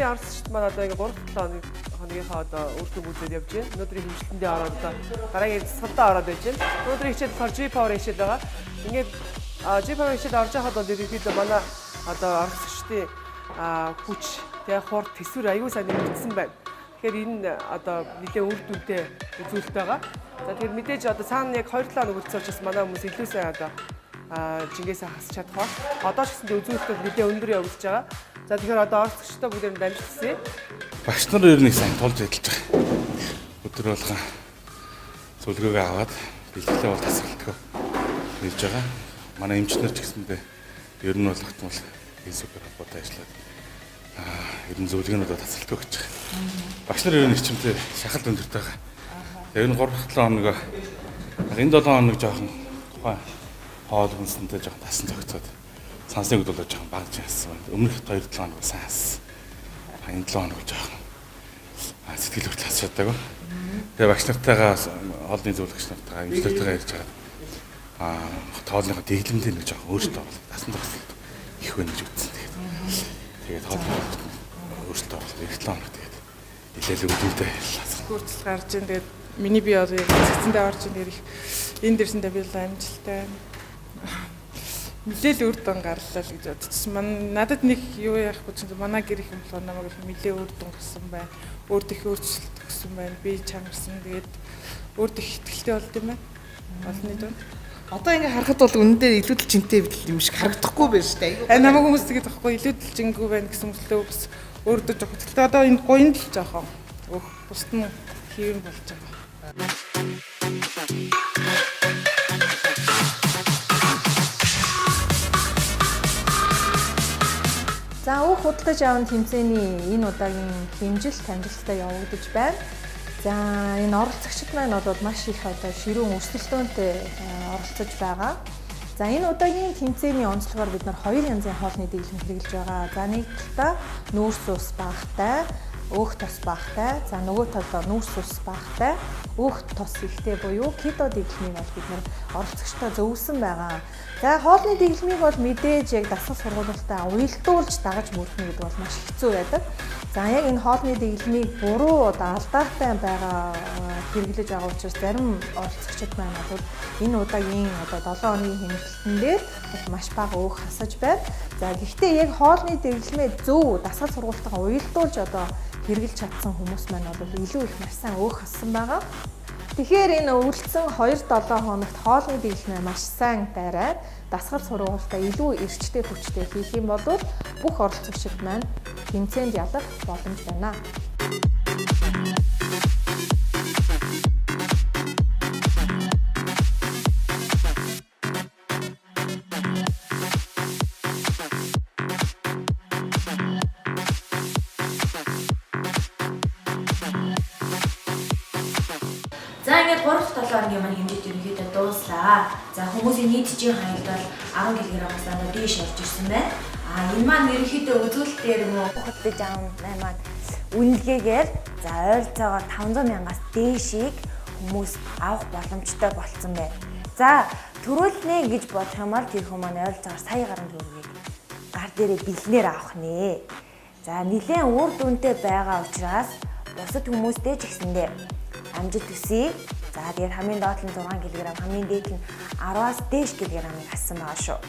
Бидний арсчд маань одоо ингээ 3-7 хоногийнхаа одоо үр дүн үзээд явж байна. Өнөөдрийн хэмжлэндээ ороод одоо дараагийн цэцгэлдээ ороод байж байна. Өнөөдрийн хичээл болохоор G-Power хичээл байгаа. Ингээд G-Power хичээл орж байхад бол ерөнхийдөө манай одоо арсчдын хүч тэгээ хурд төсвөр аюул сайн нэмэгдсэн байна. Тэгэхээр энэ одоо нэлээд үр дүнтэй үзүүлэлт байгаа. За тэгэхээр мэдээж одоо цаана яг 2-7 хоног үргэлжлүүлсэн учраас манай хүмүүс илүү сайн одоо жингээсээ хасч чадах ба. Одоо ч гэсэн үзүүлэлтүүд нэлээд өндөр явуулж байгаа. За тэгэхээр одоо орцогчтой бүгдээр нь дамжуулъя. Багш нар ер нь сайн тулж ажиллаж байгаа. Өдөр болгон зөвлөгөөгөө аваад бэлтгэлээ бол тасралтгүй хийж байгаа. Манай эмчнэр ч гэсэндээ ер нь бол хатмал энэ супер холбоотой ажиллаад ер нь зөвлөгөөнүүдөө тасралтгүй гэж байгаа. Багш нар ер нь хичмэлтэй шахалт өндөртэй байгаа. Яг энэ 3-7 хоног энэ 7 хоног жоохон тухайн хоол хүнсэнтэй жоохон тасан зохицоод сансны үед бол жоохон багж яасан байна. Өмнөх 2-7 хоног сайн хассан. Энэ 7 хоног жоохон сэтгэл хөдлөл хасч чадаагүй. Тэгээ багш нартайгаа хоолны зөвлөгч нартайгаа эмчнэртэйгээ ярьж байгаа. Тоолныхоо дэглэмдээ нэг жоохон өөртөө тасан зохицолт их байна гэж үзсэн. Тэгээд хоолны өөртөө их 7 хоног тэгээд нэлээд өвдөлтөй хүртэл гарч ийн. Тэгээд миний бие одоо цэцэндээ орж ийн. Тэгээд энэ дэрсэндээ би л амжилттай нэлээд үр дүн гарлаа л гэж бодчихсон. Надад нэг юу яах вэ чинь манай гэр их юм болохоор намайг нэлээд үр дүн гсэн байна. Өөрт их өөрчлөлт өгсөн байна. Би чанарсан. Тэгээд өөрт их ихтэй болд юм байна. Олны дунд. Одоо ингээ харахад бол үнэндээ илүүдэл жинтэй юм шиг харагдахгүй байна шүү дээ. Намайг хүмүүс тэгээд байхгүй илүүдэл жингүй байна гэсэн мэтлээ бас өөртөө жоохон. Гэхдээ одоо энэ гоёнд л жоохон бусд нь хийвэн болж байгаа. За өөх худалдаж аван тэмцээний энэ удаагийн хэмжилт амжилттай явагдаж байна. За энэ оролцогчид маань бол маш их одоо ширүүн өрсөлдөөнтэй оролцож байгаа. За энэ удаагийн тэмцээний онцлогоор бид нар 2 янзын хоолны дэглэм хэрэглэж байгаа. За нэг талдаа нүүрс ус багтай, өөх тос багтай. За нөгөө талдаа нүүрс ус багтай, өөх тос ихтэй буюу кето дэглэмийг бол бид нар оролцогчдоо зөвлөсөн байгаа. За хоолны дэглэмийг бол мэдээж яг дасгал сургуулиудаа уялдуулж дагаж мөрднө гэдэг бол маш хэцүү байдаг. За яг энэ хоолны дэглэмийг буруу алдаатай байгаа хэрэглэж байгаа учраас зарим оролцогчид маань бол энэ удаагийн одоо 7 хоногийн хэмжилтэн дээр маш бага өөх хасаж байна. За гэхдээ яг хоолны дэглэмээ зөв дасгал сургуультайгаа уялдуулж одоо хэрэглэж чадсан хүмүүс маань бол илүү их маш сайн өөх хассан байгаа. Тэгэхээр энэ өвлцсөн 2-7 хоногт хоолны дэглэмээ маш сайн дайраад дасгал сургуультаа илүү эрчтэй хүчтэй хийх юм бол бүх оролцогчид маань тэмцээнд ялах боломж байна. За ингээд 3-7 хоногийн маань хэмжээд ерөнхийдөө дууслаа. За хүмүүсийн нийтжийн хяналт бол 10 кг-аас дандаа дээш орж ирсэн байна. Энэ маань ерөнхийдөө үзүүлэлтээр юм уу худалдаж авсан маань үнэлгээгээр за ойролцоогоор 500 мянгаас дээшийг хүмүүс авах боломжтой болсон байна. За төрүүлнэ гэж бодох юм бол тэр хүмүүс маань ойролцоогоор сая гаруй төгрөгийг гар дээрээ бэлнээр авах нэ. За нэлээд үр дүнтэй байгаа учраас бусад хүмүүстэй ч гэсэндээ амжилт төсөй. За тэгээд хамгийн доод нь 6 кг, хамгийн дээд нь 10-аас дээш кг-ыг хассан байгаа шүү.